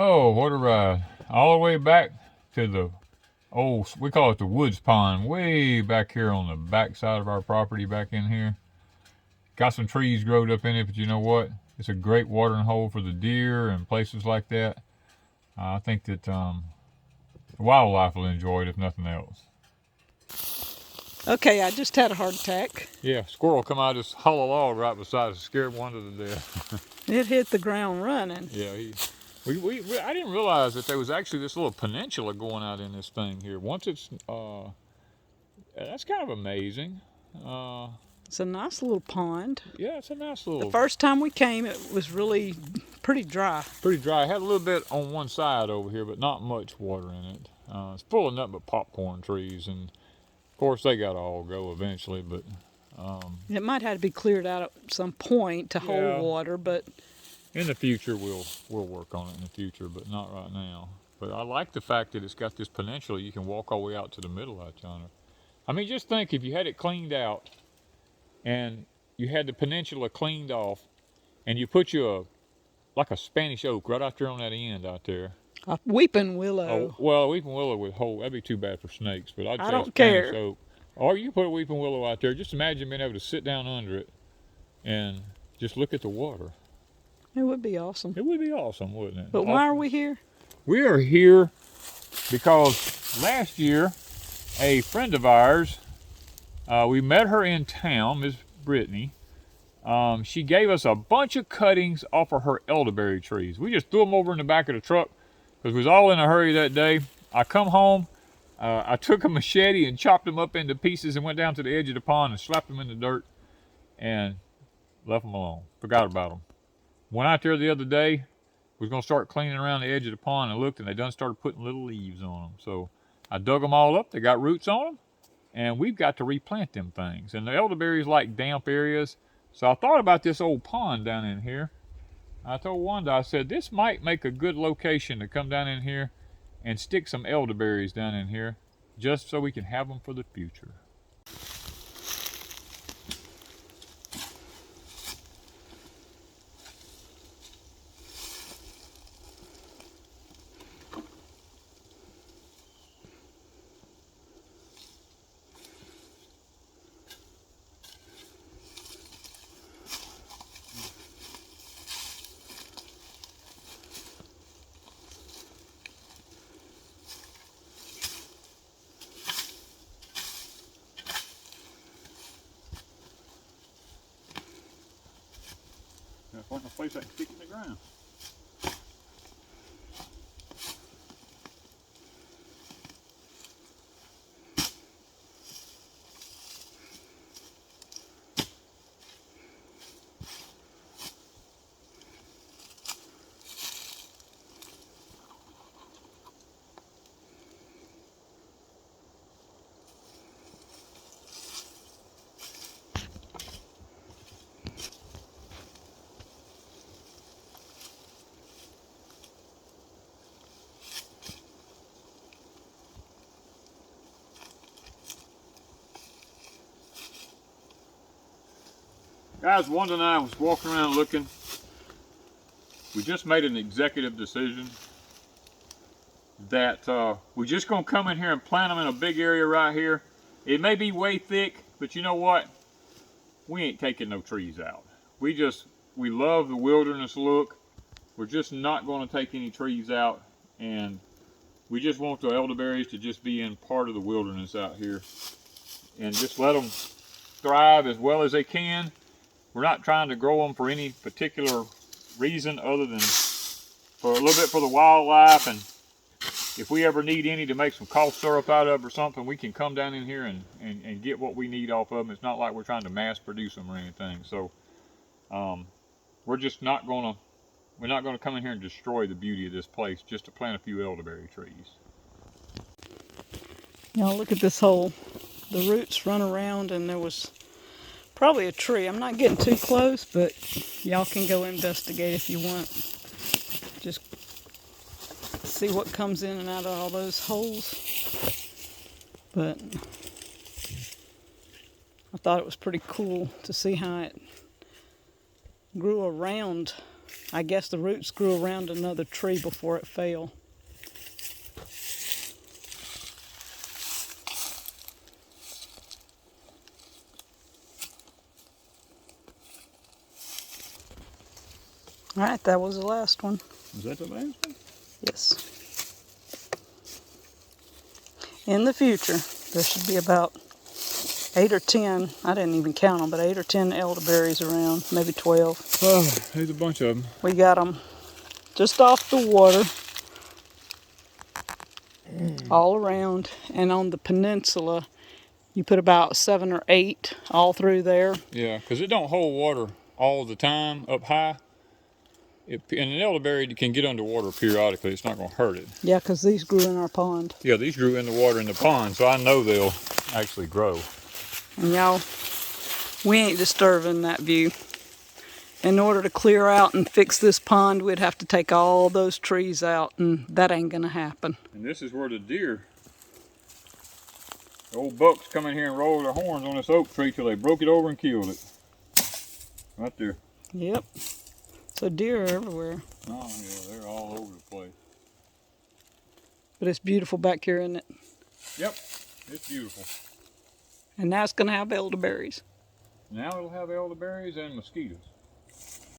Oh, what a ride. All the way back to the old, we call it the woods pond, way back here on the back side of our property back in here. Got some trees growed up in it, but you know what? It's a great watering hole for the deer and places like that. I think that wildlife will enjoy it if nothing else. Okay, I just had a heart attack. Yeah, squirrel come out of this hollow log right beside us, scared one to the death. It hit the ground running. Yeah, I didn't realize that there was actually this little peninsula going out in this thing here. Once it's, that's kind of amazing. It's a nice little pond. Yeah, it's a nice little. The first time we came, it was really pretty dry. Pretty dry. It had a little bit on one side over here, but not much water in it. It's full of nothing but popcorn trees, and of course they got to all go eventually. But it might have to be cleared out at some point to hold water, but in the future we'll work on it in the future, but not right now. But I like the fact that it's got this peninsula. You can walk all the way out to the middle out yonder. I mean, just think if you had it cleaned out, and you had the peninsula cleaned off, and you put like a Spanish oak right out there on that end out there. A weeping willow. Oh, well, a weeping willow would hold. That'd be too bad for snakes, but I'd say don't a Spanish care. oak. Or you put a weeping willow out there. Just imagine being able to sit down under it and just look at the water. It would be awesome. It would be awesome, wouldn't it? But why are we here? We are here because last year, a friend of ours, we met her in town, Miss Brittany. She gave us a bunch of cuttings off of her elderberry trees. We just threw them over in the back of the truck because we was all in a hurry that day. I come home, I took a machete and chopped them up into pieces and went down to the edge of the pond and slapped them in the dirt and left them alone. Forgot about them. Went out there the other day, was going to start cleaning around the edge of the pond and looked, and they done started putting little leaves on them. So I dug them all up. They got roots on them, and we've got to replant them things. And the elderberries like damp areas. So I thought about this old pond down in here. I told Wanda, I said, this might make a good location to come down in here and stick some elderberries down in here just so we can have them for the future. Find a place I can stick in the ground. Guys, Wanda and I was walking around looking. We just made an executive decision that we're just going to come in here and plant them in a big area right here. It may be way thick, but you know what? We ain't taking no trees out. We love the wilderness look. We're just not going to take any trees out, and we just want the elderberries to just be in part of the wilderness out here and just let them thrive as well as they can. We're not trying to grow them for any particular reason other than for a little bit for the wildlife, and if we ever need any to make some cough syrup out of or something, we can come down in here and get what we need off of them. It's not like we're trying to mass produce them or anything. So we're just not going to come in here and destroy the beauty of this place just to plant a few elderberry trees. Now look at this hole. The roots run around, and there was probably a tree. I'm not getting too close, but y'all can go investigate if you want. Just see what comes in and out of all those holes. But I thought it was pretty cool to see how it grew around I guess the roots grew around another tree before it fell. All right, that was the last one. Is that the last one? Yes. In the future, there should be about 8 or 10, I didn't even count them, but 8 or 10 elderberries around, maybe 12. Oh, there's a bunch of them. We got them just off the water, all around, and on the peninsula, you put about 7 or 8 all through there. Yeah, because it don't hold water all the time up high. And an elderberry can get underwater periodically. It's not going to hurt it. Yeah, because these grew in our pond. Yeah, these grew in the water in the pond, so I know they'll actually grow. And y'all, we ain't disturbing that view. In order to clear out and fix this pond, we'd have to take all those trees out, and that ain't gonna happen. And this is where the deer, the old bucks, come in here and roll their horns on this oak tree till they broke it over and killed it. Right there. Yep. So deer are everywhere. Oh yeah, they're all over the place. But it's beautiful back here, isn't it? Yep, it's beautiful. And now it's gonna have elderberries. Now it'll have elderberries and mosquitoes.